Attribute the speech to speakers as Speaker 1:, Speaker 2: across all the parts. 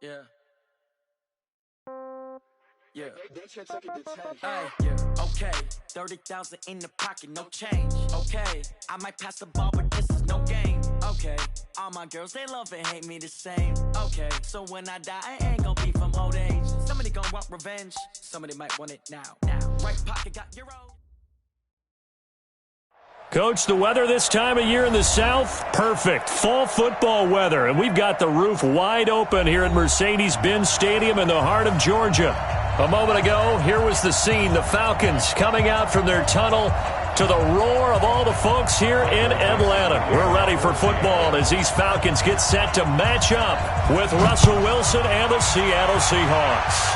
Speaker 1: Yeah. Yeah. Hey, yeah. Okay. 30,000 in the pocket, no change. Okay. I might pass the ball, but this is no game. Okay. All my girls, they love and hate me the same. Okay. So when I die, I ain't gonna be from old age. Somebody gonna want revenge. Somebody might want it now. Right pocket got euros.
Speaker 2: Coach, the weather this time of year in the South, perfect. Fall football weather, and we've got the roof wide open here at Mercedes-Benz Stadium in the heart of Georgia. A moment ago, here was the scene. The Falcons coming out from their tunnel to the roar of all the folks here in Atlanta. We're ready for football as these Falcons get set to match up with Russell Wilson and the Seattle Seahawks.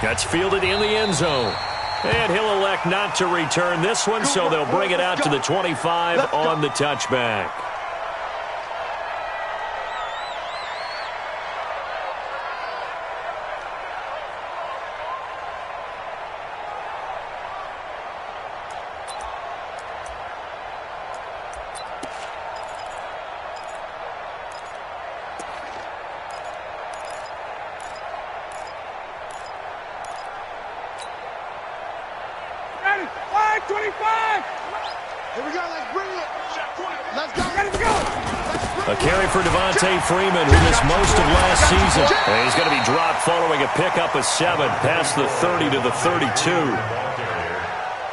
Speaker 2: That's fielded in the end zone. And he'll elect not to return this one, so they'll bring it out to the 25 on the touchback. A carry for Devontae Freeman, who missed most of last season. And he's going to be dropped following a pickup of 7 past the 30 to the 32.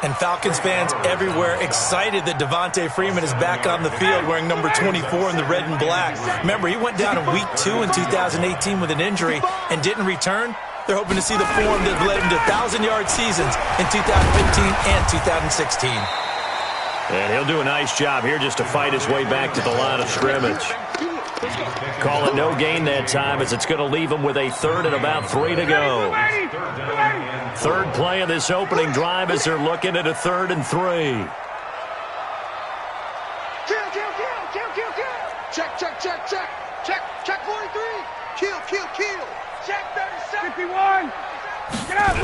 Speaker 3: And Falcons fans everywhere excited that Devontae Freeman is back on the field wearing number 24 in the red and black. Remember, he went down in Week 2 in 2018 with an injury and didn't return. They're hoping to see the form that led him to 1,000-yard seasons in 2015 and 2016.
Speaker 2: And he'll do a nice job here just to fight his way back to the line of scrimmage. Call it no gain that time as it's going to leave him with a third and about 3 to go. Third play of this opening drive as they're looking at a 3rd and 3.
Speaker 4: Check 43. Kill. Check 37. 51. Get out.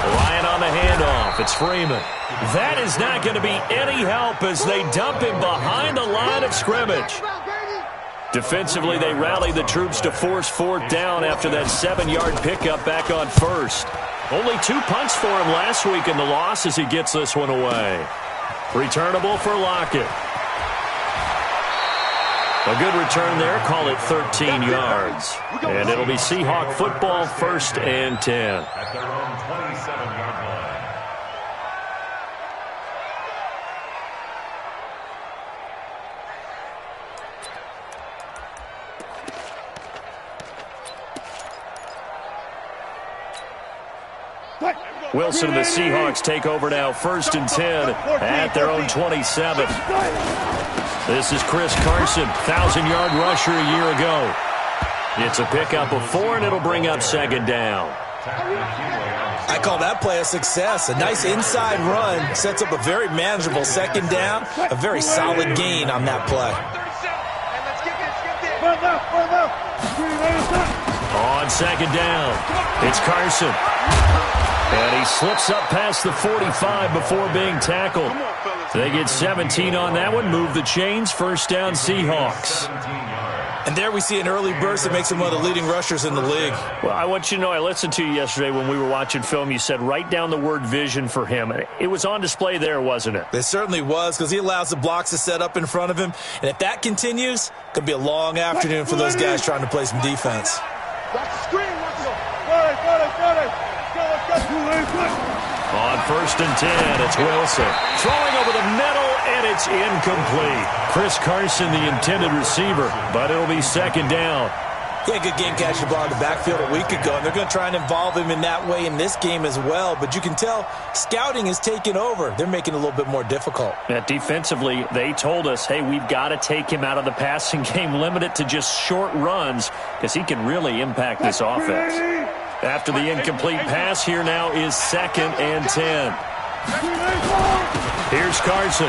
Speaker 2: Ryan on the handoff. It's Freeman. That is not going to be any help as they dump him behind the line of scrimmage. Defensively, they rally the troops to force 4th down after that 7-yard pickup back on 1st. Only 2 punts for him last week in the loss as he gets this one away. Returnable for Lockett. A good return there. Call it 13 yards. And it'll be Seahawk football, 1st and 10.
Speaker 5: At their own 27-yard line.
Speaker 2: Wilson and the Seahawks take over now, 1st and 10 at their own 27. This is Chris Carson, 1,000-yard rusher a year ago. It's a pickup of 4, and it'll bring up 2nd down.
Speaker 3: I call that play a success. A nice inside run sets up a very manageable 2nd down. A very solid gain on that play.
Speaker 2: On 2nd down, it's Carson. And he slips up past the 45 before being tackled. They get 17 on that one. Move the chains. 1st down, Seahawks.
Speaker 3: And there we see an early burst that makes him one of the leading rushers in the league.
Speaker 2: Well, I want you to know, I listened to you yesterday when we were watching film. You said write down the word vision for him. It was on display there, wasn't it?
Speaker 3: It certainly was, because he allows the blocks to set up in front of him. And if that continues, it could be a long afternoon for those guys trying to play some defense.
Speaker 2: On 1st and 10, it's Wilson. Throwing over the middle, and it's incomplete. Chris Carson, the intended receiver, but it'll be 2nd down.
Speaker 3: Yeah, good game catching the ball in the backfield a week ago, and they're going to try and involve him in that way in this game as well. But you can tell scouting is taking over. They're making it a little bit more difficult.
Speaker 2: Defensively, they told us, hey, we've got to take him out of the passing game, limit it to just short runs, because he can really impact this offense. After the incomplete pass, here now is 2nd and 10. Here's Carson.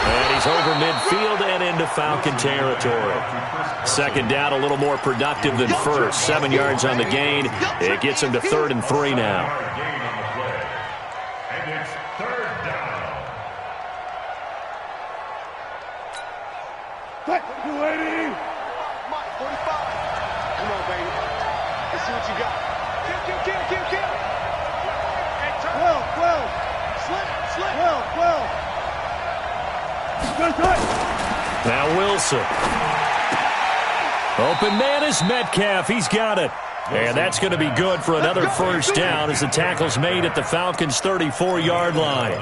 Speaker 2: And he's over midfield and into Falcon territory. 2nd down, a little more productive than 1st. 7 yards on the gain. It gets him to 3rd and 3 now.
Speaker 5: And it's 3rd down.
Speaker 4: Come on, baby. Let's see what you got. Kill. Hey, turn. Will. Slip. Will. Good.
Speaker 2: Now Wilson. Open man is Metcalf. He's got it. And that's going to be good for another first down as the tackle's made at the Falcons' 34-yard line.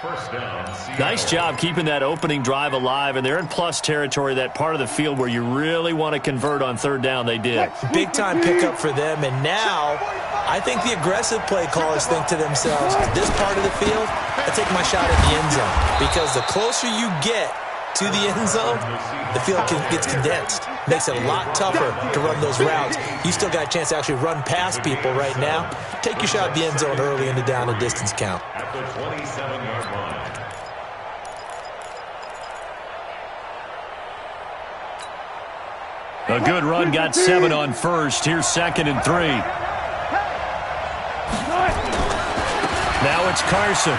Speaker 5: First down, Seahawks.
Speaker 2: Nice job keeping that opening drive alive, and they're in plus territory, that part of the field where you really want to convert on third down. They did.
Speaker 3: Big-time pickup for them, and now I think the aggressive play callers think to themselves, this part of the field, I take my shot at the end zone, because the closer you get to the end zone, the field gets condensed. Makes it a lot tougher to run those routes. You still got a chance to actually run past people right now. Take your shot at the end zone early in the down and distance count.
Speaker 5: At the 27-yard line.
Speaker 2: A good run, got 7 on first. Here's 2nd and 3. Now it's Carson.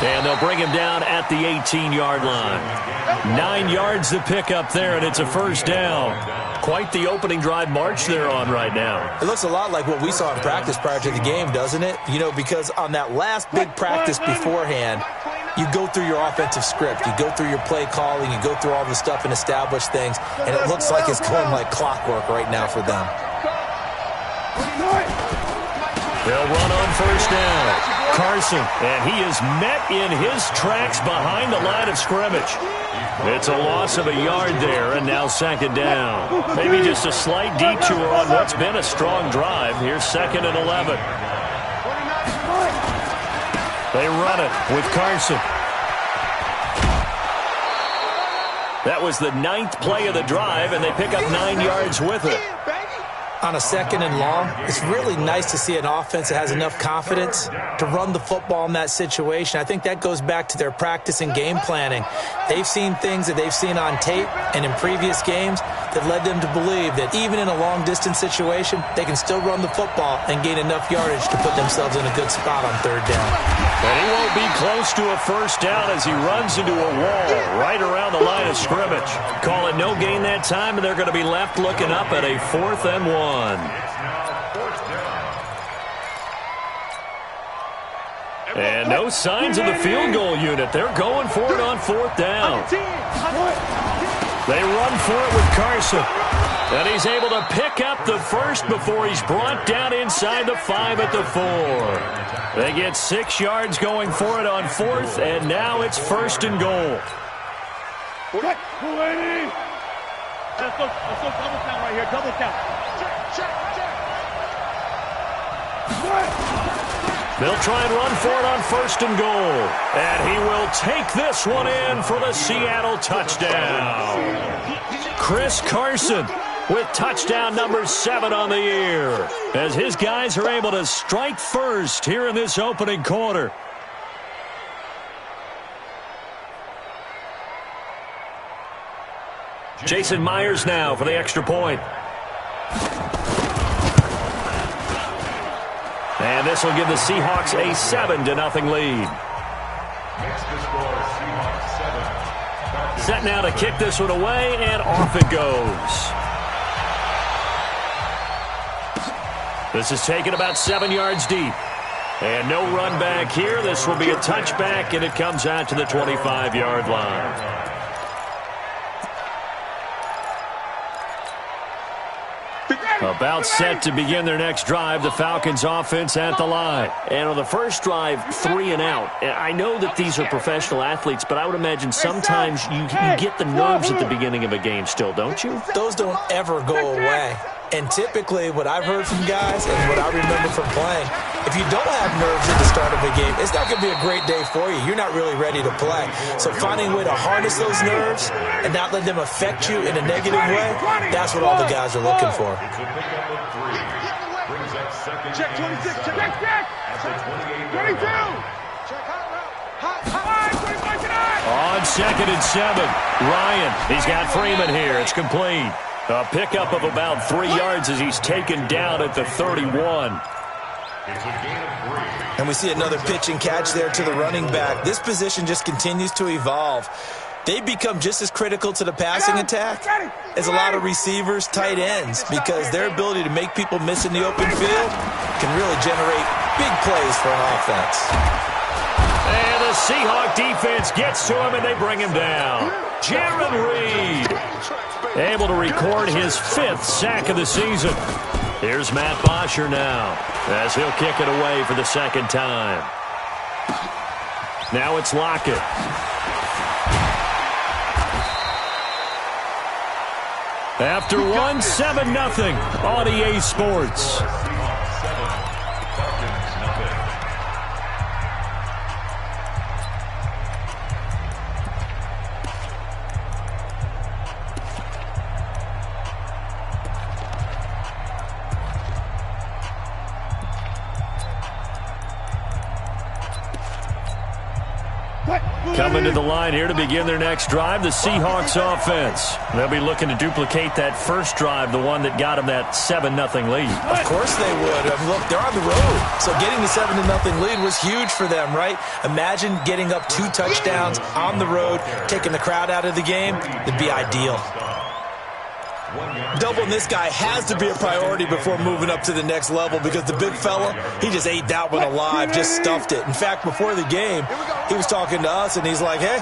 Speaker 2: And they'll bring him down at the 18-yard line. 9 yards to pick up there, and it's a first down. Quite the opening drive march they're on right now.
Speaker 3: It looks a lot like what we saw in practice prior to the game, doesn't it? You know, because on that last big practice beforehand, you go through your offensive script. You go through your play calling. You go through all the stuff and establish things. And it looks like it's going like clockwork right now for them.
Speaker 2: They'll run on first down. Carson, and he is met in his tracks behind the line of scrimmage. It's a loss of a yard there, and now 2nd down. Maybe just a slight detour on what's been a strong drive. Here's 2nd and 11. They run it with Carson. That was the 9th play of the drive, and they pick up 9 yards with it.
Speaker 3: On a 2nd and long, it's really nice to see an offense that has enough confidence to run the football in that situation. I think that goes back to their practice and game planning. They've seen things that they've seen on tape and in previous games that led them to believe that even in a long-distance situation, they can still run the football and gain enough yardage to put themselves in a good spot on third down.
Speaker 2: And he won't be close to a first down as he runs into a wall right around the line of scrimmage. Call it no gain that time, and they're going to be left looking up at a 4th and 1. And no signs of the field goal unit. They're going for it on 4th down. They run for it with Carson. And he's able to pick up the first before he's brought down inside the 5 at the 4. They get 6 yards going for it on 4th, and now it's 1st and goal.
Speaker 4: Let's go double count right here. Double count. Check.
Speaker 2: They'll try and run for it on 1st and goal. And he will take this one in for the Seattle touchdown. Chris Carson with touchdown number 7 on the year, as his guys are able to strike first here in this opening quarter. Jason Myers now for the extra point. And this will give the Seahawks a 7-0 lead. Set now to kick this one away, and off it goes. This is taken about 7 yards deep. And no run back here. This will be a touchback, and it comes out to the 25-yard line. About set to begin their next drive, the Falcons offense at the line. And on the first drive, 3 and out. I know that these are professional athletes, but I would imagine sometimes you get the nerves at the beginning of a game still, don't you?
Speaker 3: Those don't ever go away. And typically what I've heard from guys and what I remember from playing, if you don't have nerves at the start of a game, it's not going to be a great day for you. You're not really ready to play. So finding a way to harness those nerves and not let them affect you in a negative way, that's what all the guys are looking for.
Speaker 4: Check 26. Check. 22.
Speaker 2: On 2nd and 7, Ryan, he's got Freeman here. It's complete. A pickup of about 3 yards as he's taken down at the 31.
Speaker 3: And we see another pitch and catch there to the running back. This position just continues to evolve. they become just as critical to the passing attack as a lot of receivers, tight ends, because their ability to make people miss in the open field can really generate big plays for an offense.
Speaker 2: And the Seahawk defense gets to him, and they bring him down. Jared Reed able to record his 5th sack of the season. Here's Matt Bosher now, as he'll kick it away for the 2nd time. Now it's Lockett. After one, 7-0 on EA Sports. Coming to the line here to begin their next drive, the Seahawks offense. They'll be looking to duplicate that first drive, the one that got them that 7-0 lead.
Speaker 3: Of course they would. I mean, look, they're on the road. So getting the 7-0 lead was huge for them, right? Imagine getting up 2 touchdowns on the road, taking the crowd out of the game. It'd be ideal. Doubling this guy has to be a priority before moving up to the next level, because the big fella, he just ate that one alive, just stuffed it. In fact, before the game, he was talking to us, and he's like, hey,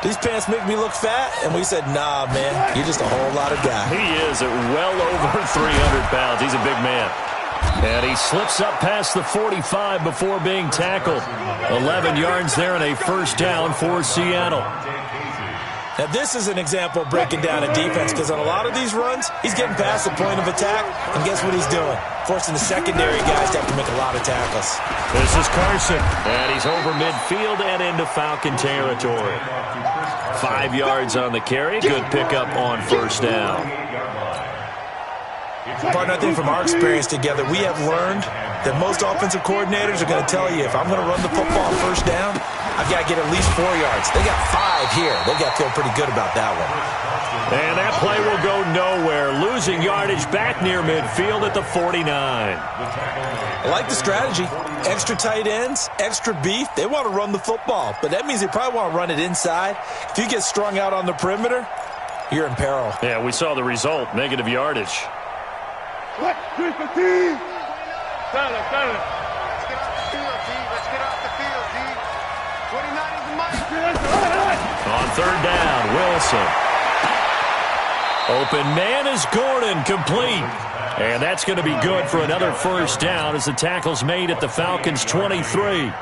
Speaker 3: these pants make me look fat? And we said, nah, man, you're just a whole lot of guy.
Speaker 2: He is at well over 300 pounds. He's a big man. And he slips up past the 45 before being tackled. 11 yards there and a first down for Seattle.
Speaker 3: Now, this is an example of breaking down a defense, because on a lot of these runs, he's getting past the point of attack, and guess what he's doing? Forcing the secondary guys to have to make a lot of tackles.
Speaker 2: This is Carson, and he's over midfield and into Falcon territory. 5 yards on the carry. Good pickup on first down.
Speaker 3: Partner, I think from our experience together, we have learned that most offensive coordinators are going to tell you, if I'm going to run the football first down, I've got to get at least 4 yards. They got 5 here. They got to feel pretty good about that one.
Speaker 2: And that play will go nowhere. Losing yardage back near midfield at the 49.
Speaker 3: I like the strategy. Extra tight ends, extra beef. They want to run the football, but that means they probably want to run it inside. If you get strung out on the perimeter, you're in peril.
Speaker 2: Yeah, we saw the result. Negative yardage.
Speaker 4: What? 315. Silence. Let's get off the field, D. Let's get off the field, D. 29 is the mic.
Speaker 2: On third down, Wilson. Open man is Gordon, complete. And that's going to be good for another first down as the tackle's made at the Falcons' 23.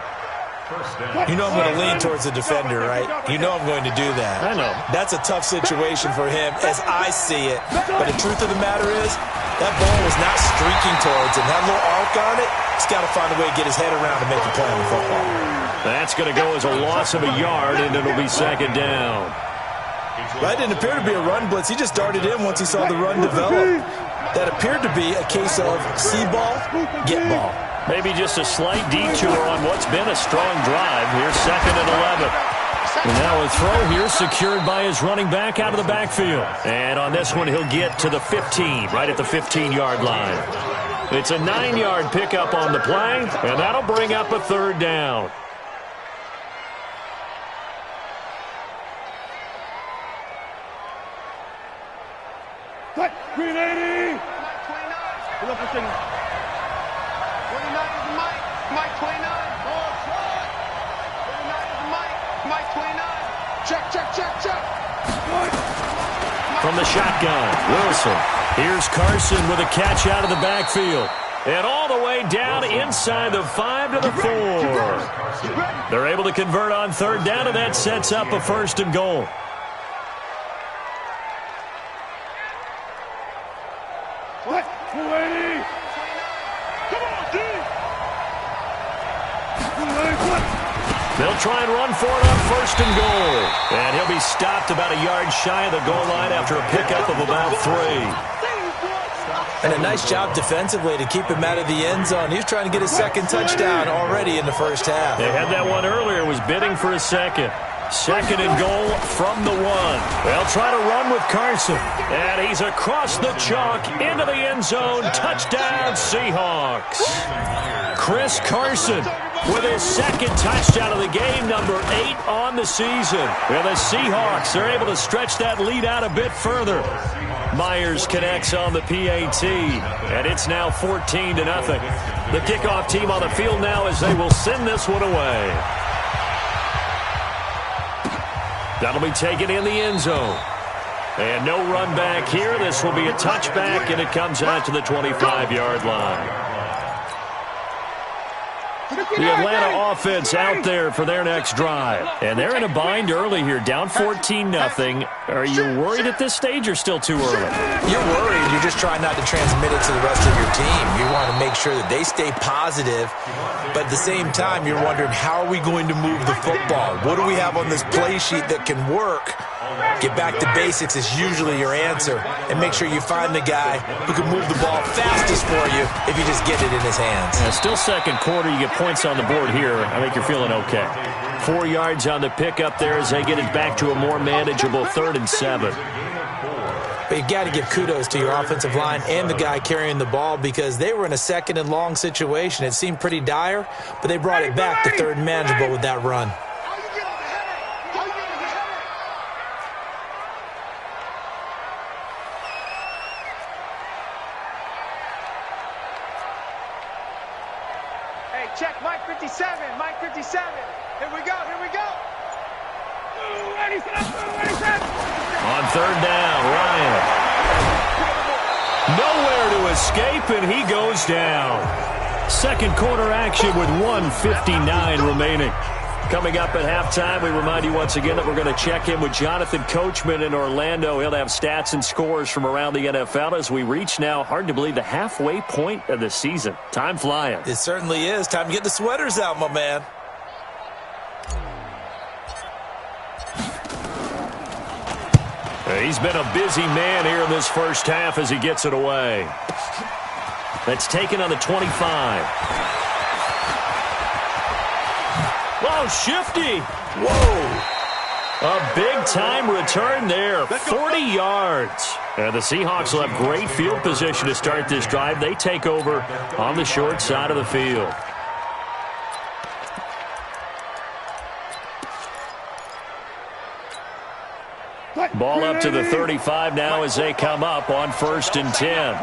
Speaker 3: You know I'm going to lean towards the defender, right? You know I'm going to do that.
Speaker 2: I know.
Speaker 3: That's a tough situation for him as I see it. But the truth of the matter is, that ball was not streaking towards him. That little arc on it, he's got to find a way to get his head around and make a play on the football.
Speaker 2: That's going to go as a loss of a yard, and it'll be second down.
Speaker 3: That didn't appear to be a run blitz. He just darted in once he saw the run develop. That appeared to be a case of see ball, get ball.
Speaker 2: Maybe just a slight detour on what's been a strong drive. Here's second and 11. And now a throw here secured by his running back out of the backfield. And on this one, he'll get to the 15, right at the 15-yard line. It's a 9-yard pickup on the play, and that'll bring up a third down.
Speaker 4: Green 80. Pull up a signal. 29 is the mic. Mike 29. 29 is the mic. Mike 29. Check.
Speaker 2: From the shotgun, Wilson. Here's Carson with a catch out of the backfield. And all the way down inside the 5 to the 4. They're able to convert on third down, and that sets up a first and goal.
Speaker 4: What? 280. Come on, D.
Speaker 2: They'll try and run for it on first and goal. And he'll be stopped about a yard shy of the goal line after a pickup of about 3.
Speaker 3: And a nice job defensively to keep him out of the end zone. He was trying to get his second touchdown already in the first half.
Speaker 2: They had that one earlier, was bidding for a second. Second and goal from the 1. They'll try to run with Carson. And he's across the chalk into the end zone. Touchdown, Seahawks. Chris Carson with his second touchdown of the game, number 8 on the season. And the Seahawks are able to stretch that lead out a bit further. Myers connects on the PAT, and it's now 14-0. The kickoff team on the field now as they will send this one away. That'll be taken in the end zone. And no run back here. This will be a touchback, and it comes out to the 25-yard line. The Atlanta offense out there for their next drive. And they're in a bind early here, down 14-0. Are you worried at this stage or still too early?
Speaker 3: You're worried. You're just trying not to transmit it to the rest of your team. You want to make sure that they stay positive. But at the same time, you're wondering, how are we going to move the football? What do we have on this play sheet that can work? Get back to basics is usually your answer. And make sure you find the guy who can move the ball fastest for you if you just get it in his hands.
Speaker 2: Yeah, still second quarter. You get points on the board here. I think you're feeling okay. 4 yards on the pickup there as they get it back to a more manageable 3rd and 7.
Speaker 3: But you've got to give kudos to your offensive line and the guy carrying the ball because they were in a 2nd and long situation. It seemed pretty dire, but they brought it back to 3rd and manageable with that run.
Speaker 4: Check, Mike 57, Mike 57. Here we go, here we go. 87.
Speaker 2: On 3rd down, Ryan. Nowhere to escape, and he goes down. Second quarter action with 1:59 remaining. Coming up at halftime, we remind you once again that we're going to check in with Jonathan Coachman in Orlando. He'll have stats and scores from around the NFL as we reach now, hard to believe, the halfway point of the season. Time flying.
Speaker 3: It certainly is. Time to get the sweaters out, my man.
Speaker 2: He's been a busy man here in this first half as he gets it away. That's taken on the 25. Whoa, shifty. Whoa. A big-time return there, 40 yards. And the Seahawks will have great field position to start this drive. They take over on the short side of the field. Ball up to the 35 now as they come up on 1st and 10.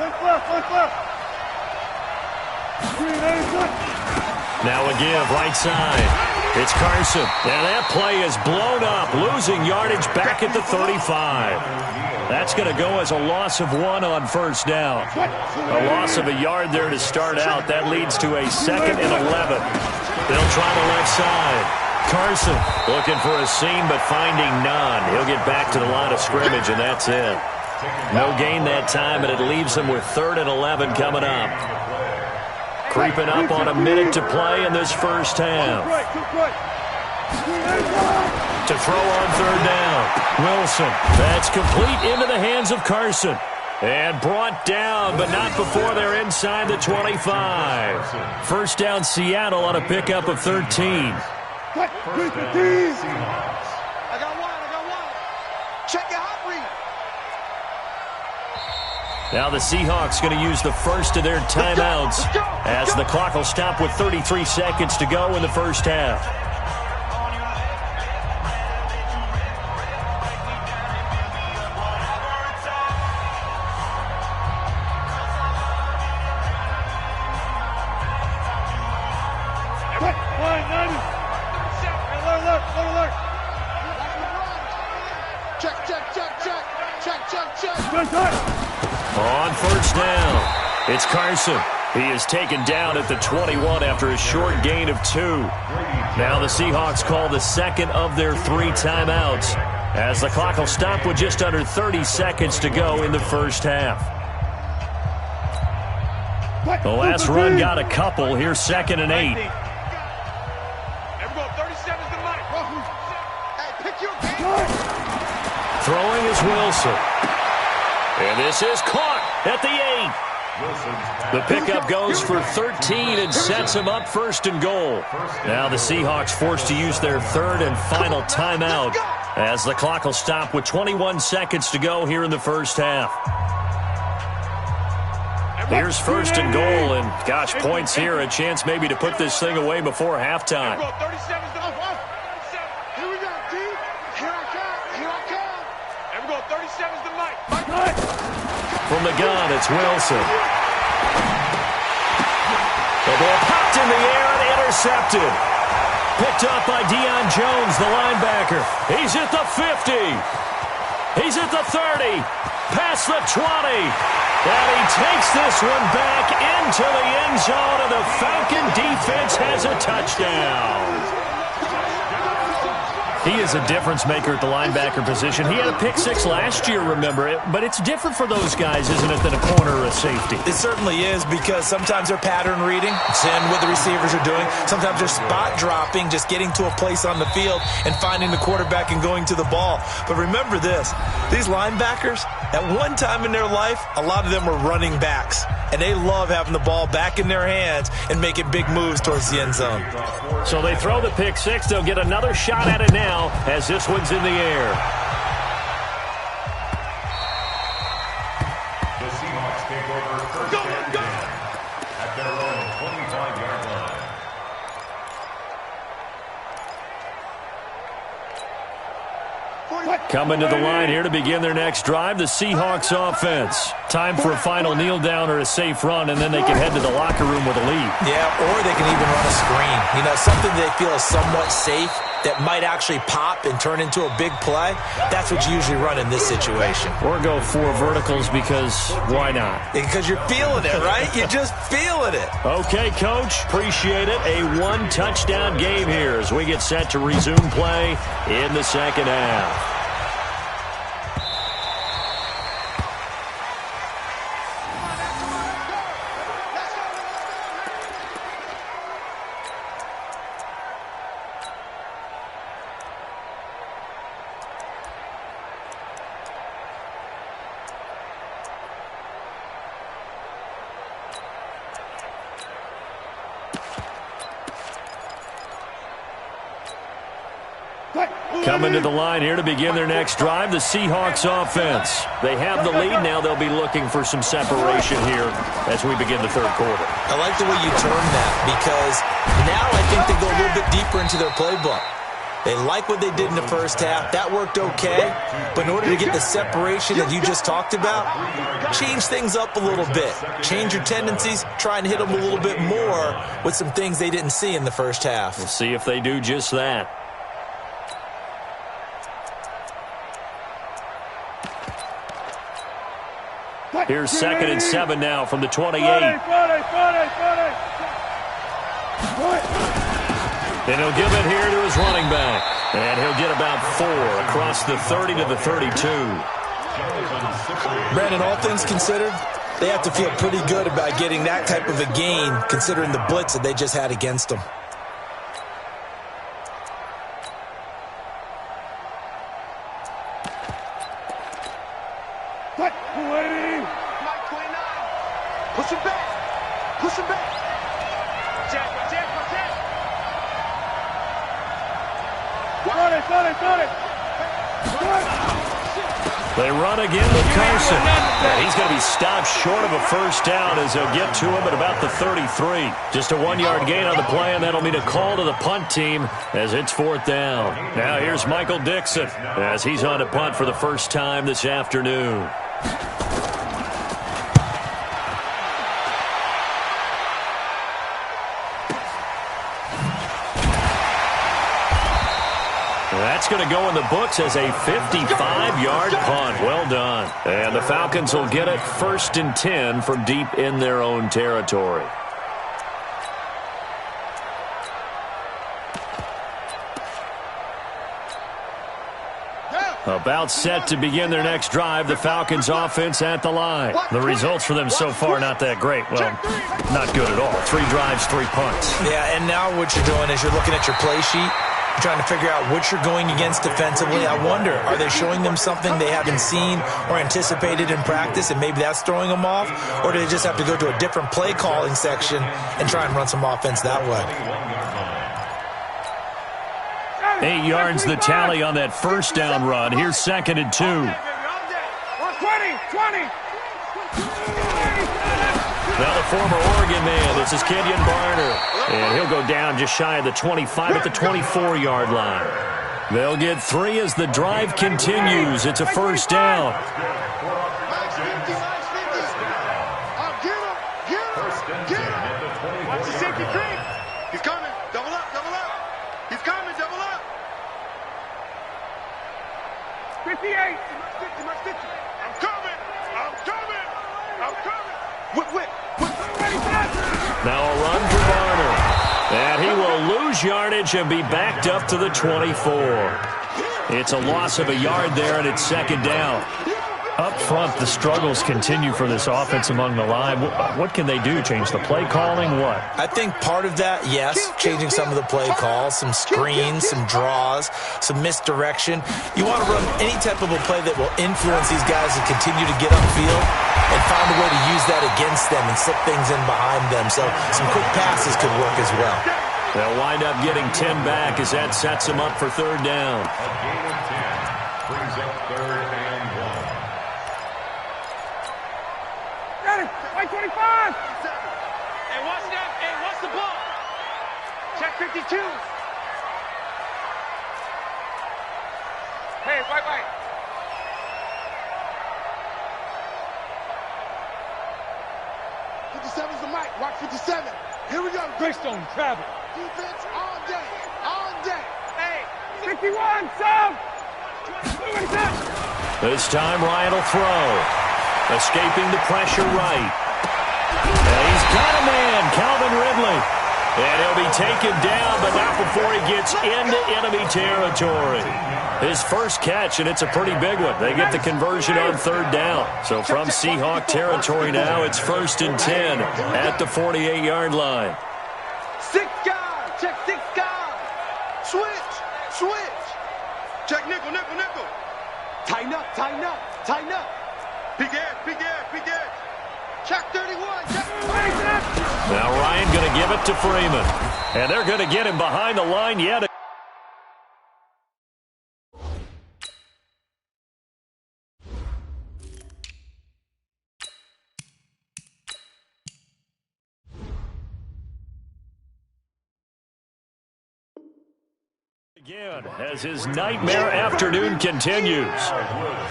Speaker 2: Now a give, right side. It's Carson. And that play is blown up, losing yardage back at the 35. That's going to go as a loss of 1 on 1st down. A loss of a yard there to start out. That leads to a 2nd and 11. They'll try the left side. Carson looking for a seam but finding none. He'll get back to the line of scrimmage, and that's it. No gain that time, and it leaves them with 3rd and 11 coming up. Creeping up on a minute to play in this first half. To throw on 3rd down. Wilson. That's complete into the hands of Carson. And brought down, but not before they're inside the 25. 1st down Seattle on a pickup of 13.
Speaker 5: First down, Seahawks.
Speaker 4: I got one. Check your hot read.
Speaker 2: Now the Seahawks going to use the first of their timeouts as the clock will stop with 33 seconds to go in the first half. On 1st down, it's Carson. He is taken down at the 21 after a short gain of 2. Now the Seahawks call the 2nd of their 3 timeouts as the clock will stop with just under 30 seconds to go in the first half. The last run got a couple. Here's 2nd and 8. Throwing is Wilson. And this is caught at the 8. The pickup goes for 13 and sets him up 1st and goal. Now the Seahawks forced to use their 3rd and final timeout as the clock will stop with 21 seconds to go here in the first half. Here's 1st and goal, and gosh, points here, a chance maybe to put this thing away before halftime.
Speaker 4: Here we go, T. Here I come. And we go 37's the mic.
Speaker 2: From the gun, it's Wilson. The ball popped in the air and intercepted. Picked up by Deion Jones, the linebacker. He's at the 50. He's at the 30. Past the 20. And he takes this one back into the end zone, and the Falcon defense has a touchdown. He is a difference maker at the linebacker position. He had a pick 6 last year, remember it, but it's different for those guys, isn't it, than a corner or a safety?
Speaker 3: It certainly is, because sometimes they're pattern reading, seeing what the receivers are doing. Sometimes they're spot dropping, just getting to a place on the field and finding the quarterback and going to the ball. But remember this, these linebackers, at one time in their life, a lot of them were running backs, and they love having the ball back in their hands and making big moves towards the end zone.
Speaker 2: So they throw the pick 6. They'll get another shot at it now as this one's in the air.
Speaker 5: The Seahawks take over 1st and 10 at their own 25-yard line.
Speaker 2: Coming to the line here to begin their next drive, the Seahawks offense. Time for a final kneel down or a safe run, and then they can head to the locker room with a lead.
Speaker 3: Yeah, or they can even run a screen. You know, something they feel is somewhat safe that might actually pop and turn into a big play. That's what you usually run in this situation.
Speaker 2: Or go 4 verticals because why not?
Speaker 3: Because you're feeling it, right? You're just feeling it.
Speaker 2: Okay, Coach. Appreciate it. A 1-touchdown game here as we get set to resume play in the second half. Coming to the line here to begin their next drive, the Seahawks offense. They have the lead now. They'll be looking for some separation here as we begin the third quarter.
Speaker 3: I like the way you term that, because now I think they go a little bit deeper into their playbook. They like what they did in the first half. That worked okay. But in order to get the separation that you just talked about, change things up a little bit. Change your tendencies. Try and hit them a little bit more with some things they didn't see in the first half.
Speaker 2: We'll see if they do just that. Here's 2nd and 7 now from the 28. And he'll give it here to his running back. And he'll get about 4 across the 30 to the 32.
Speaker 3: Brandon, all things considered, they have to feel pretty good about getting that type of a gain considering the blitz that they just had against them.
Speaker 4: Push him back. Push him back. Protect. Got it.
Speaker 2: They run again with Carson. And he's going to be stopped short of a first down as they'll get to him at about the 33. Just a 1-yard gain on the play, and that'll mean a call to the punt team as it's 4th down. Now here's Michael Dixon as he's on to punt for the first time this afternoon. That's going to go in the books as a 55-yard punt. Well done. And the Falcons will get it 1st and 10 from deep in their own territory. About set to begin their next drive, the Falcons offense at the line. The results for them so far not that great. Well, not good at all. 3 drives, 3 punts.
Speaker 3: Yeah, and now what you're doing is you're looking at your play sheet, trying to figure out what you're going against defensively. I wonder, are they showing them something they haven't seen or anticipated in practice, and maybe that's throwing them off? Or do they just have to go to a different play calling section and try and run some offense that way?
Speaker 2: 8 yards the tally on that first down run. Here's 2nd and 2.
Speaker 4: 20.
Speaker 2: Now the former Oregon man, this is Kenyon Barner. And he'll go down just shy of the 25 at the 24-yard line. They'll get 3 as the drive continues. It's a first down.
Speaker 4: Watch the safety creep. He's coming. Double up, double up. He's coming, double up. 58. I'm coming. I'm coming. I'm coming. Whip.
Speaker 2: Now a run for Barner. And he will lose yardage and be backed up to the 24. It's a loss of a yard there, and it's 2nd down. Up front, the struggles continue for this offense among the line. What can they do? Change the play calling? What?
Speaker 3: I think part of that, yes, changing some of the play calls, some screens, some draws, some misdirection. You want to run any type of a play that will influence these guys to continue to get upfield and find a way to use that against them and slip things in behind them. So some quick passes could work as well.
Speaker 2: They'll wind up getting 10 back as that sets them up for 3rd down.
Speaker 5: A gain of 10 brings up 3rd and 1.
Speaker 4: Ready. 25. Hey, watch that. Hey, watch the ball. Check 52. Hey, right. 57's the mic. Watch 57. Here we go. Greystone travel. Defense all day. All day. Hey. 51, sub.
Speaker 2: This time Ryan will throw. Escaping the pressure right. And he's got a man, Calvin Ridley. And he'll be taken down, but not before he gets into enemy territory. His first catch, and it's a pretty big one. They get the conversion on 3rd down. So from Seahawk territory now, it's 1st and 10 at the 48-yard line.
Speaker 4: 6 guys. Check 6 guys. Switch. Check nickel. Tighten up. Big edge. Check 31. Check 27.
Speaker 2: Now Ryan going to give it to Freeman. And they're going to get him behind the line yet. Again, as his nightmare afternoon continues.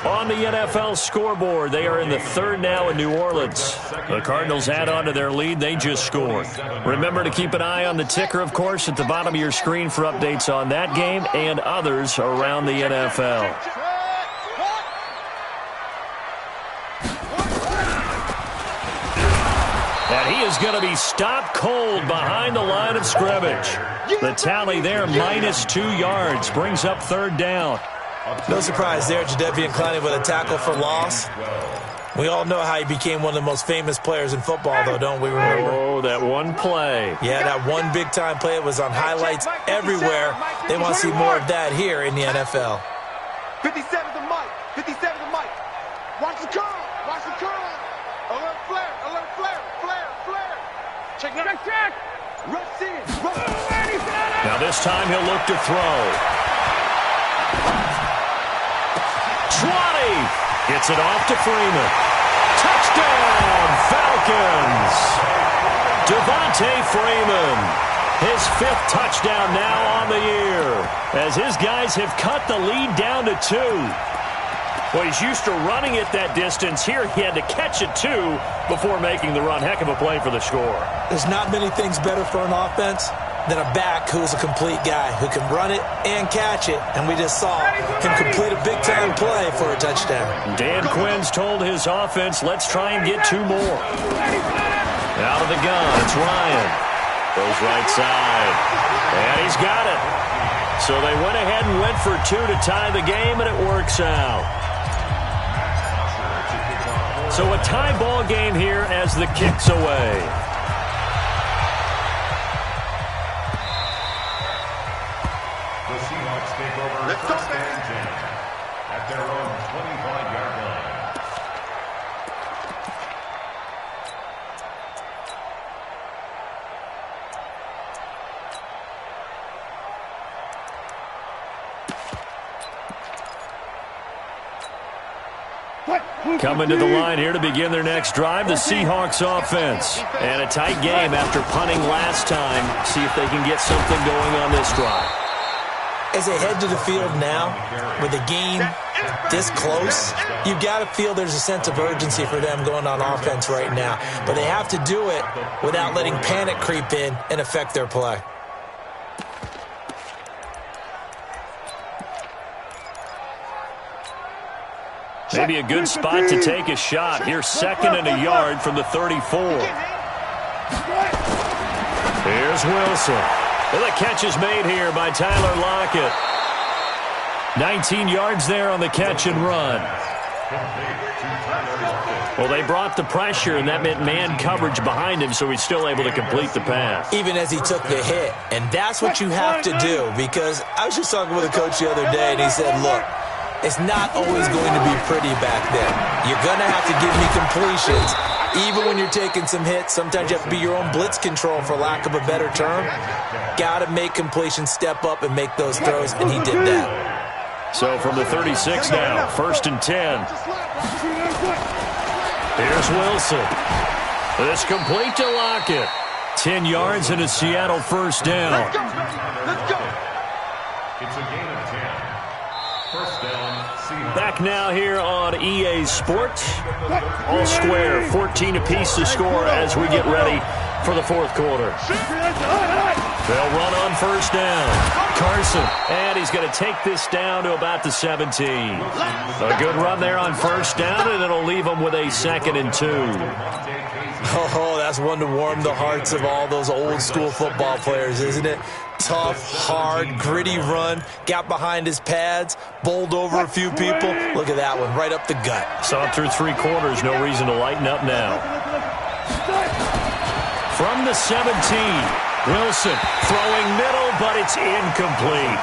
Speaker 2: On the NFL scoreboard, they are in the 3rd now in New Orleans. The Cardinals add on to their lead. They just scored. Remember to keep an eye on the ticker, of course, at the bottom of your screen for updates on that game and others around the NFL. And he is going to be stopped cold behind the line of scrimmage. The tally there, -2 yards, brings up 3rd down.
Speaker 3: No surprise there, Jadeveon Clowney with a tackle for loss. We all know how he became one of the most famous players in football, though, don't we remember?
Speaker 2: Oh, that one play.
Speaker 3: Yeah, that one big-time play. It was on highlights everywhere. They want to see more of that here in the NFL.
Speaker 4: 57 the mic. Watch the curl. Alert flare. Check. Rush in.
Speaker 2: Now this time he'll look to throw. 20. Gets it off to Freeman. Touchdown, Falcons. Devontae Freeman. His 5th touchdown now on the year. As his guys have cut the lead down to 2. Well, he's used to running it that distance. Here he had to catch it, too, before making the run. Heck of a play for the score.
Speaker 3: There's not many things better for an offense than a back who's a complete guy, who can run it and catch it. And we just saw him complete a big-time play for a touchdown.
Speaker 2: Dan Quinn's told his offense, let's try and get 2 more. Out of the gun, it's Ryan. Goes right side. And he's got it. So they went ahead and went for 2 to tie the game, and it works out. So a tie ball game here as the kick's away.
Speaker 5: The Seahawks take over first and 10 at their own 25-yard line.
Speaker 2: Coming to the line here to begin their next drive, the Seahawks offense. And a tight game after punting last time. See if they can get something going on this drive.
Speaker 3: As they head to the field now, with the game this close, you've got to feel there's a sense of urgency for them going on offense right now. But they have to do it without letting panic creep in and affect their play.
Speaker 2: Maybe a good spot to take a shot. Here's 2nd and a yard from the 34. Here's Wilson. And the catch is made here by Tyler Lockett. 19 yards there on the catch and run. Well, they brought the pressure, and that meant man coverage behind him, so he's still able to complete the pass.
Speaker 3: Even as he took the hit. And that's what you have to do, because I was just talking with a coach the other day, and he said, look, it's not always going to be pretty back there. You're going to have to give me completions. Even when you're taking some hits, sometimes you have to be your own blitz control, for lack of a better term. Got to make completions, step up, and make those throws, and he did that.
Speaker 2: So from the 36 now, 1st and 10. Here's Wilson. This complete to Lockett. 10 yards and a Seattle first down.
Speaker 4: Let's go.
Speaker 5: It's a gain of 10. First down, Seahawks.
Speaker 2: Back now here on EA Sports. All square, 14 apiece to score as we get ready for the 4th quarter. They'll run on first down. Carson, and he's going to take this down to about the 17. A good run there on first down, and it'll leave them with a 2nd and 2.
Speaker 3: Oh, that's one to warm the hearts of all those old-school football players, isn't it? Tough, hard, gritty run. Got behind his pads, bowled over a few people. Look at that one, right up the gut.
Speaker 2: Saw it through 3 quarters. No reason to lighten up now. From the 17, Wilson throwing middle, but it's incomplete.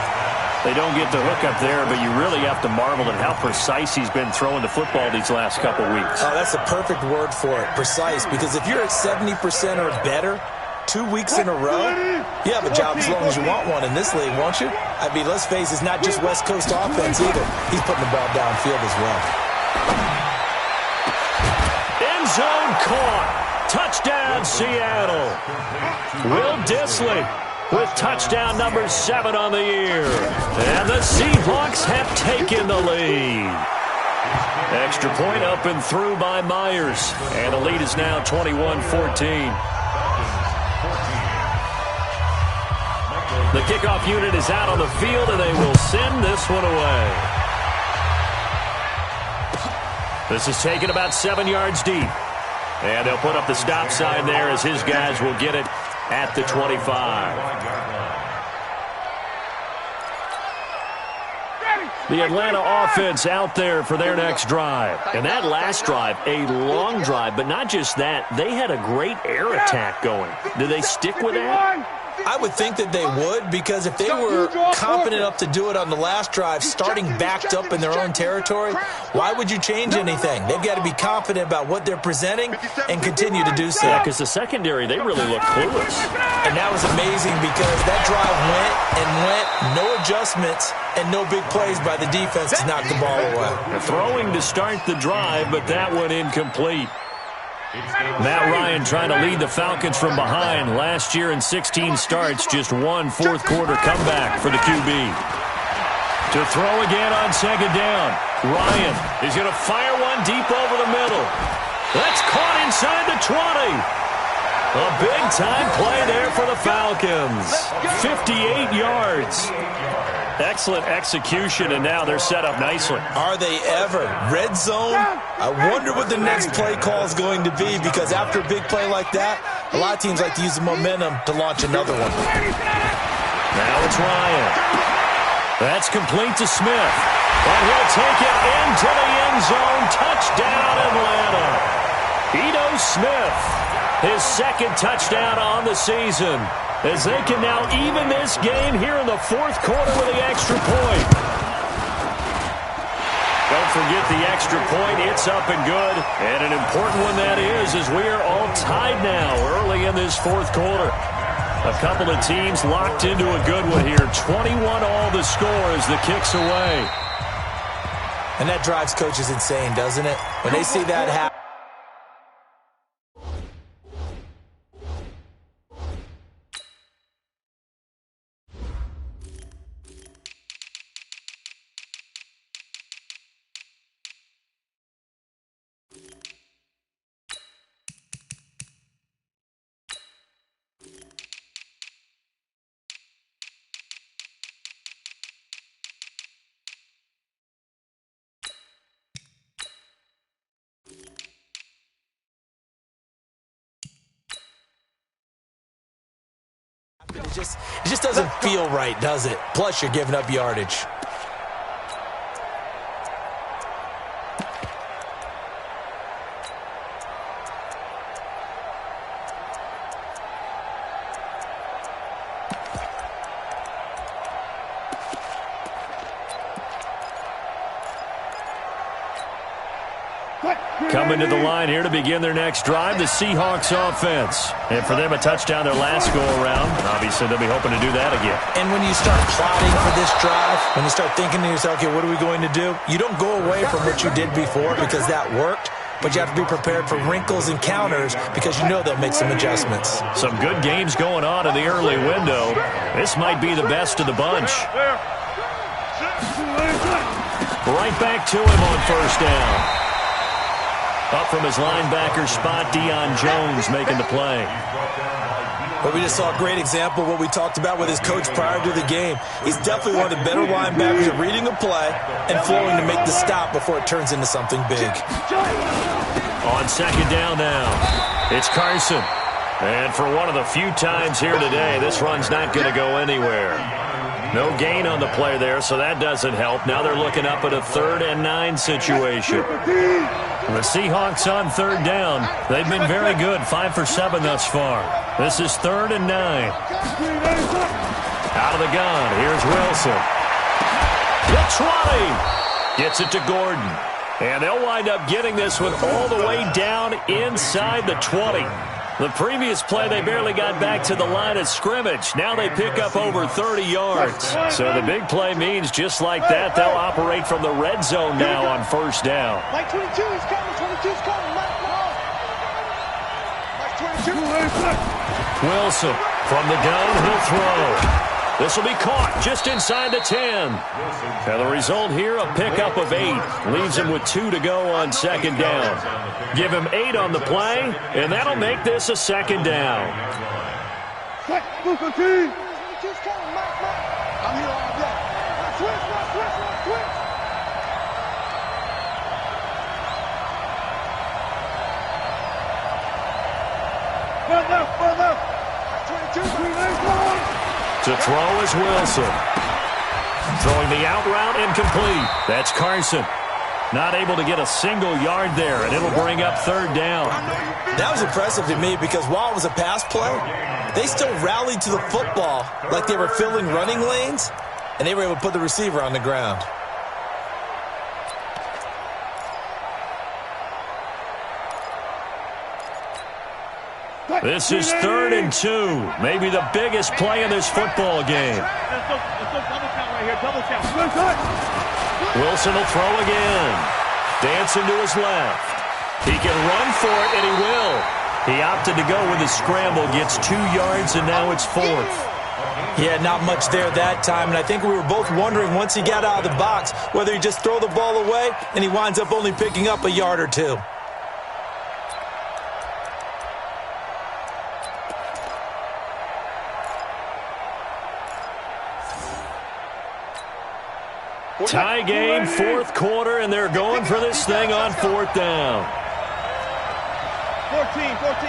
Speaker 2: They don't get the hook up there, but you really have to marvel at how precise he's been throwing the football these last couple weeks.
Speaker 3: Oh, that's the perfect word for it, precise, because if you're at 70% or better 2 weeks in a row, you have a job as long as you want one in this league, won't you? I mean, let's face it, it's not just West Coast offense either. He's putting the ball downfield as well.
Speaker 2: End zone caught. Touchdown, Seattle. Will Dissly with touchdown number 7 on the year. And the Seahawks have taken the lead. Extra point up and through by Myers. And the lead is now 21-14. The kickoff unit is out on the field, and they will send this one away. This is taken about 7 yards deep. And they'll put up the stop sign there as his guys will get it at the 25. The Atlanta offense out there for their next drive. And that last drive, a long drive, but not just that. They had a great air attack going. Do they stick with that?
Speaker 3: I would think that they would, because if they were confident enough to do it on the last drive, starting backed up in their own territory, why would you change anything? They've got to be confident about what they're presenting and continue to do so.
Speaker 2: Yeah, because the secondary, they really look clueless.
Speaker 3: And that was amazing, because that drive went and went, no adjustments, and no big plays by the defense to knock the ball away.
Speaker 2: Throwing to start the drive, but that one incomplete. Matt Ryan trying to lead the Falcons from behind. Last year in 16 starts, just 1 fourth-quarter comeback for the QB. To throw again on 2nd down. Ryan is going to fire one deep over the middle. That's caught inside the 20. A big-time play there for the Falcons. 58 yards. Excellent execution, and now they're set up nicely.
Speaker 3: Are they ever? Red zone? I wonder what the next play call is going to be, because after a big play like that, a lot of teams like to use the momentum to launch another one.
Speaker 2: Now it's Ryan. That's complete to Smith. And he'll take it into the end zone. Touchdown, Atlanta. Ito Smith, his 2nd touchdown on the season. as they can now even this game here in the fourth quarter with the extra point. Don't forget the extra point. It's up and good. And an important one that is, as we are all tied now early in this fourth quarter. A couple of teams locked into a good one here. 21 all the score as the kick's away.
Speaker 3: And that drives coaches insane, doesn't it? When they see that happen. It just doesn't feel right, does it? Plus, you're giving up yardage.
Speaker 2: Coming to the line here to begin their next drive, the Seahawks offense. And for them, a touchdown their last go-around. Obviously, they'll be hoping to do that again.
Speaker 3: And when you start plotting for this drive, when you start thinking to yourself, okay, what are we going to do? You don't go away from what you did before because that worked, but you have to be prepared for wrinkles and counters because you know they'll make some adjustments.
Speaker 2: Some good games going on in the early window. This might be the best of the bunch. Right back to him on first down. Up from his linebacker spot, Deion Jones making the play.
Speaker 3: But we just saw a great example of what we talked about with his coach prior to the game. He's definitely one of the better linebackers at reading a play and flowing to make the stop before it turns into something big.
Speaker 2: On second down now, it's Carson. And for one of the few times here today, this run's not going to go anywhere. No gain on the play there, so that doesn't help. Now they're looking up at a 3rd and 9 situation. The Seahawks on third down. They've been very good, 5 for 7 thus far. This is 3rd and 9. Out of the gun, here's Wilson. The 20. Gets it to Gordon. And they'll wind up getting this one all the way down inside the 20. The previous play, they barely got back to the line of scrimmage. Now they pick up over 30 yards. So the big play means just like that, they'll operate from the red zone now on first down.
Speaker 4: Mike 22 is coming. 22's coming. Mike 22.
Speaker 2: Wilson from the gun, he'll throw. This will be caught just inside the 10. Now the result here, a pickup of 8. Leaves him with 2 to go on second down. Give him 8 on the play, and that'll make this a second down.
Speaker 4: I'm here all day. Switch. Run left. 22.
Speaker 2: To throw is Wilson. Throwing the out route incomplete. That's Carson. Not able to get a single yard there, and it'll bring up third down.
Speaker 3: That was impressive to me because while it was a pass play, they still rallied to the football like they were filling running lanes, and they were able to put the receiver on the ground.
Speaker 2: This is 3rd and 2. Maybe the biggest play in this football game. Wilson will throw again. Dancing to his left. He can run for it, and he will. He opted to go with his scramble, gets 2 yards, and now it's 4th.
Speaker 3: Yeah, not much there that time, and I think we were both wondering once he got out of the box whether he just throw the ball away, and he winds up only picking up a yard or 2.
Speaker 2: Tie game, 4th quarter, and they're going for this thing on 4th down.
Speaker 4: 14, got it.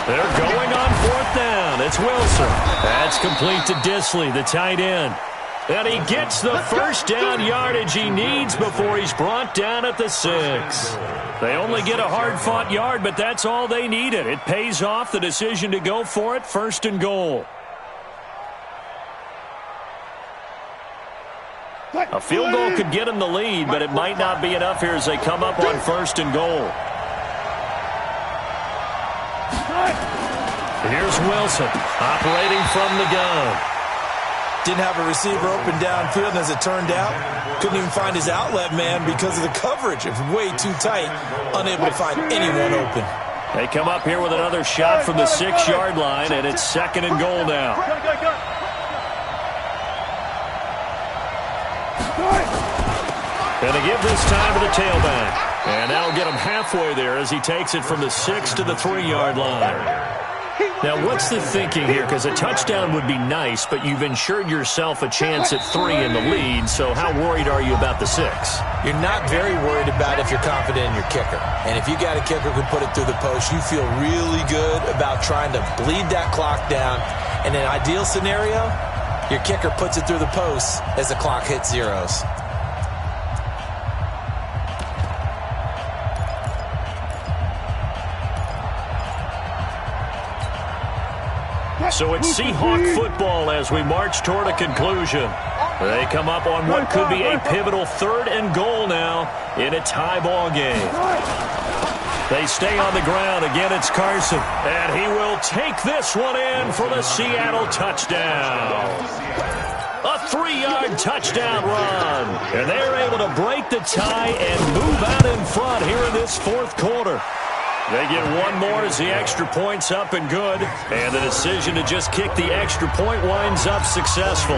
Speaker 2: They're going on 4th down. It's Wilson. That's complete to Disley, the tight end. And he gets the first down yardage he needs before he's brought down at the 6. They only get a hard-fought yard, but that's all they needed. It pays off the decision to go for it, 1st and goal. A field goal could get him the lead, but it might not be enough here as they come up on 1st and goal. Here's Wilson, operating from the gun.
Speaker 3: Didn't have a receiver open downfield, and as it turned out, couldn't even find his outlet man because of the coverage. It was way too tight, unable to find anyone open.
Speaker 2: They come up here with another shot from the 6-yard line, and it's 2nd and goal now. And they give this time to the tailback. And that'll get him halfway there as he takes it from the 6 to the 3-yard line. Now, what's the thinking here? Because a touchdown would be nice, but you've ensured yourself a chance at 3 in the lead, so how worried are you about the 6?
Speaker 3: You're not very worried about if you're confident in your kicker. And if you got a kicker who can put it through the post, you feel really good about trying to bleed that clock down. In an ideal scenario, your kicker puts it through the post as the clock hits zeros.
Speaker 2: So it's Seahawk football as we march toward a conclusion. They come up on what could be a pivotal 3rd and goal now in a tie ball game. They stay on the ground. Again, it's Carson. And he will take this one in for the Seattle touchdown. A 3-yard touchdown run. And they're able to break the tie and move out in front here in this 4th quarter. They get one more as the extra point's up and good. And the decision to just kick the extra point winds up successful.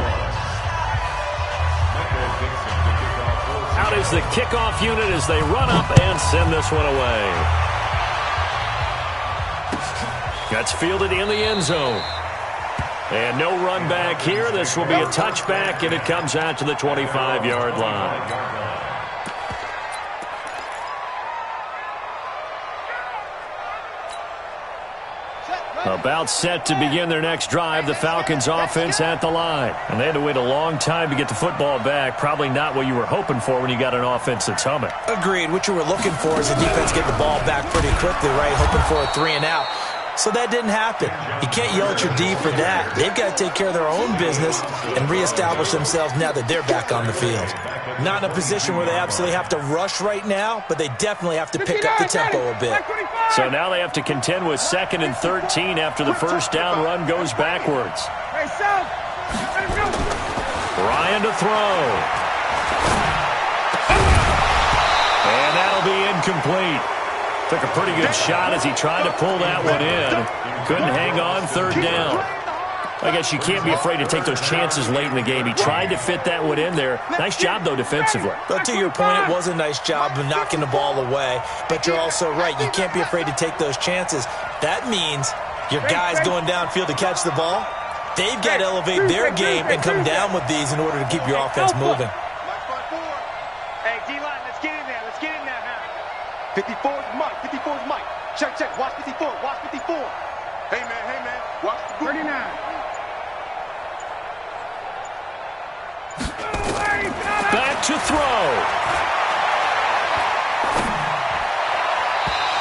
Speaker 2: Out is the kickoff unit as they run up and send this one away. That's fielded in the end zone. And no run back here. This will be a touchback, and it comes out to the 25-yard line. About set to begin their next drive, the Falcons offense at the line. And they had to wait a long time to get the football back. Probably not what you were hoping for when you got an offense that's humming.
Speaker 3: Agreed. What you were looking for is the defense get the ball back pretty quickly, right? Hoping for a 3 and out. So that didn't happen. You can't yell at your D for that. They've got to take care of their own business and reestablish themselves now that they're back on the field. Not in a position where they absolutely have to rush right now, but they definitely have to pick up the tempo a bit.
Speaker 2: So now they have to contend with 2nd and 13 after the first down run goes backwards. Ryan to throw. And that'll be incomplete. Took a pretty good shot as he tried to pull that one in. Couldn't hang on 3rd down. I guess you can't be afraid to take those chances late in the game. He tried to fit that one in there. Nice job, though, defensively.
Speaker 3: But to your point, it was a nice job of knocking the ball away. But you're also right. You can't be afraid to take those chances. That means your guys going downfield to catch the ball, they've got to elevate their game and come down with these in order to keep your offense moving.
Speaker 4: Hey, D-line, let's get in there. Let's get in there now. 54 is Mike. 54 is Mike. Check, check. Watch 54. Watch 54. Hey, man. Watch 39.
Speaker 2: Back to throw.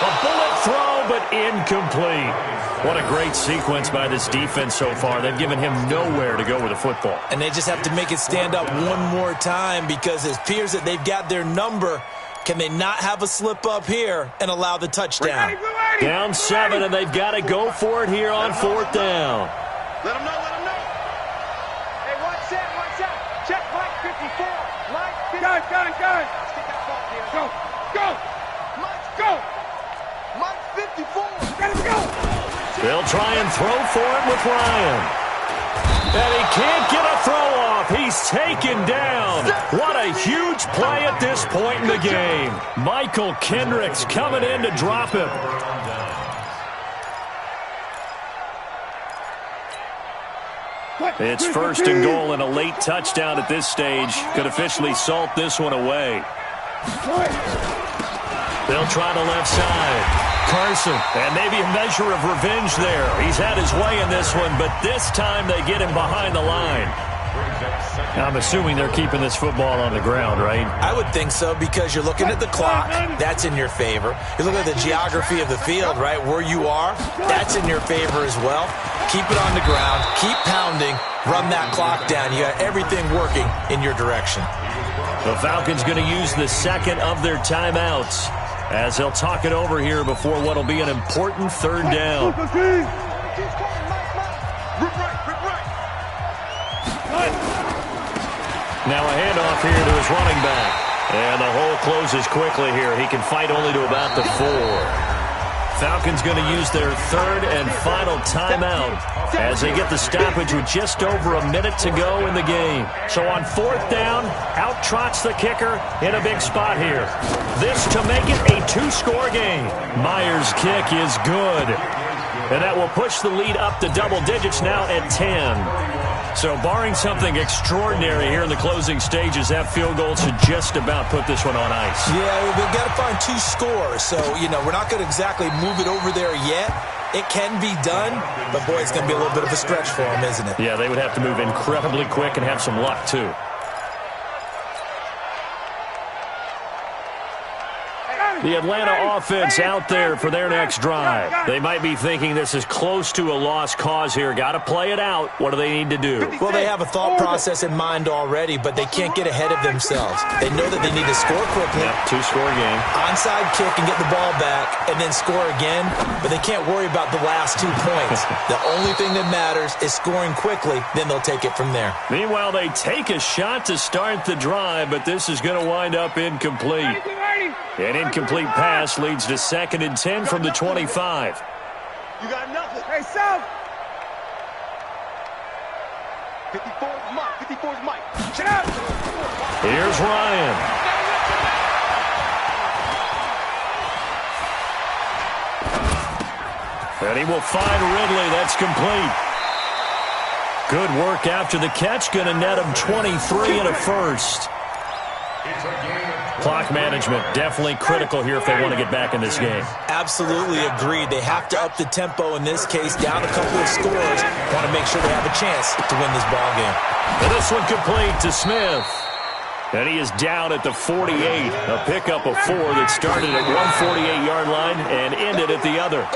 Speaker 2: A bullet throw, but incomplete. What a great sequence by this defense so far. They've given him nowhere to go with the football.
Speaker 3: And they just have to make it stand up one more time because it appears that they've got their number. Can they not have a slip up here and allow the touchdown?
Speaker 2: Down 7, and they've got to go for it here on 4th down.
Speaker 4: Let them know. Hey, watch out. Check Mike 54. Mike 54. Guys. Let's get that ball here. Go. Mike, go. Mike 54. Let him go.
Speaker 2: They'll try and throw for it with Ryan. And he can't get a throw off. He's taken down. What a huge play at this point in the game. Michael Kendricks coming in to drop him. It's 1st and goal, and a late touchdown at this stage could officially salt this one away. They'll try the left side. Carson, and maybe a measure of revenge there. He's had his way in this one, but this time they get him behind the line. I'm assuming they're keeping this football on the ground, right?
Speaker 3: I would think so, because you're looking at the clock. That's in your favor. You're looking at the geography of the field, right? Where you are, that's in your favor as well. Keep it on the ground. Keep pounding. Run that clock down. You got everything working in your direction.
Speaker 2: The Falcons going to use the second of their timeouts as they'll talk it over here before what will be an important third down. Now a handoff here to his running back. And the hole closes quickly here. He can fight only to about the 4. Falcons going to use their third and final timeout as they get the stoppage with just over a minute to go in the game. So on fourth down, out trots the kicker in a big spot here. This to make it a 2-score game. Myers' kick is good. And that will push the lead up to double digits now at 10. So barring something extraordinary here in the closing stages, that field goal should just about put this one on ice.
Speaker 3: Yeah, we've got to find 2 scores. So, we're not going to exactly move it over there yet. It can be done, but, boy, it's going to be a little bit of a stretch for them, isn't it?
Speaker 2: Yeah, they would have to move incredibly quick and have some luck, too. The Atlanta offense out there for their next drive. They might be thinking this is close to a lost cause here. Got to play it out. What do they need to do?
Speaker 3: Well, they have a thought process in mind already, but they can't get ahead of themselves. They know that they need to score quickly.
Speaker 2: Yep, 2-score game.
Speaker 3: Onside kick and get the ball back and then score again, but they can't worry about the last 2 points. The only thing that matters is scoring quickly, then they'll take it from there.
Speaker 2: Meanwhile, they take a shot to start the drive, but this is going to wind up incomplete. An incomplete pass leads to 2nd and 10 from the 25.
Speaker 4: You got nothing. Hey, South. 54's Mike. 54's Mike. Shut up.
Speaker 2: Here's Ryan. And he will find Ridley. That's complete. Good work after the catch. Going to net him 23 and a first. Clock management definitely critical here if they want to get back in this game.
Speaker 3: Absolutely agreed. They have to up the tempo in this case, down a couple of scores. Want to make sure they have a chance to win this ball game.
Speaker 2: And this one complete to Smith. And he is down at the 48. A pickup of 4 that started at 148-yard line and ended at the other.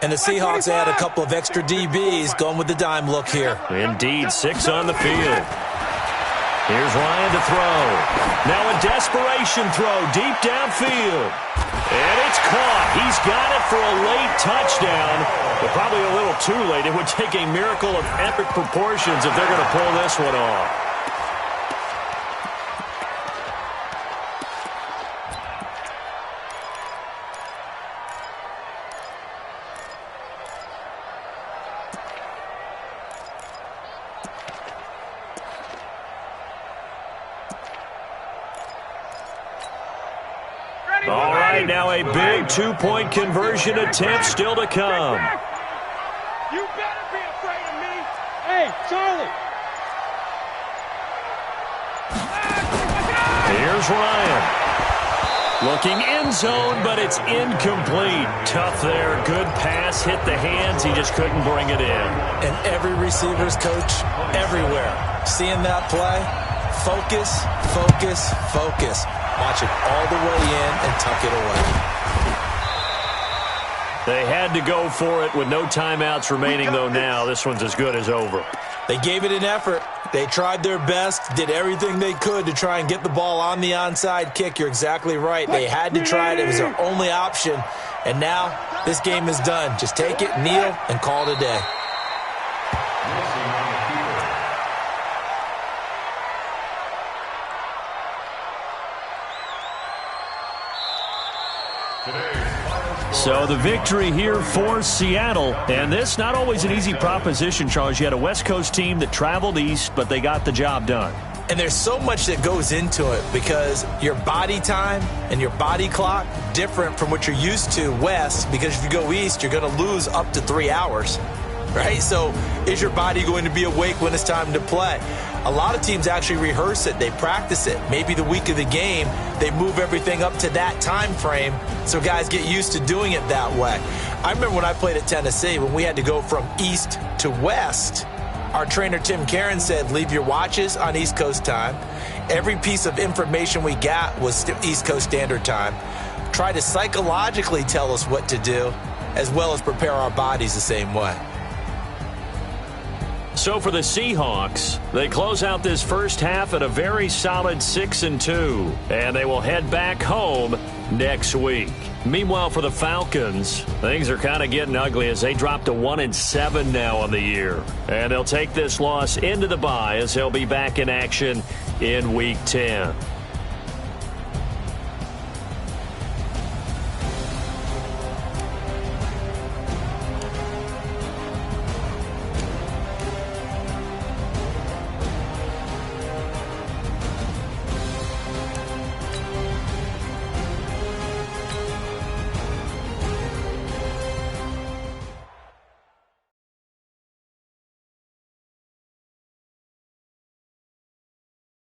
Speaker 3: And the Seahawks add a couple of extra DBs going with the dime look here.
Speaker 2: Indeed, 6 on the field. Here's Ryan to throw. Now a desperation throw deep downfield. And it's caught. He's got it for a late touchdown, but probably a little too late. It would take a miracle of epic proportions if they're going to pull this one off. All right, now a big 2-point conversion attempt still to come.
Speaker 4: You better be afraid of me. Hey, Charlie.
Speaker 2: Here's Ryan. Looking end zone, but it's incomplete. Tough there. Good pass. Hit the hands. He just couldn't bring it in.
Speaker 3: And every receiver's coach everywhere. Seeing that play, focus, focus, focus. Watch it all the way in and tuck it away.
Speaker 2: They had to go for it with no timeouts remaining, though now. This one's as good as over.
Speaker 3: They gave it an effort. They tried their best, did everything they could to try and get the ball on the onside kick. You're exactly right. They had to try it. It was their only option. And now this game is done. Just take it, kneel, and call it a day.
Speaker 2: So the victory here for Seattle. And this not always an easy proposition, Charles. You had a West Coast team that traveled east, but they got the job done.
Speaker 3: And there's so much that goes into it because your body time and your body clock different from what you're used to west, because if you go east, you're going to lose up to 3 hours. right? So is your body going to be awake when it's time to play? A lot of teams actually rehearse it. They practice it. Maybe the week of the game, they move everything up to that time frame so guys get used to doing it that way. I remember when I played at Tennessee, when we had to go from east to west, our trainer Tim Karen said, leave your watches on East Coast time. Every piece of information we got was East Coast Standard Time. Try to psychologically tell us what to do, as well as prepare our bodies the same way.
Speaker 2: So for the Seahawks, they close out this first half at a very solid 6-2, and they will head back home next week. Meanwhile, for the Falcons, things are kind of getting ugly as they drop to 1-7 now on the year. And they'll take this loss into the bye as they'll be back in action in Week 10.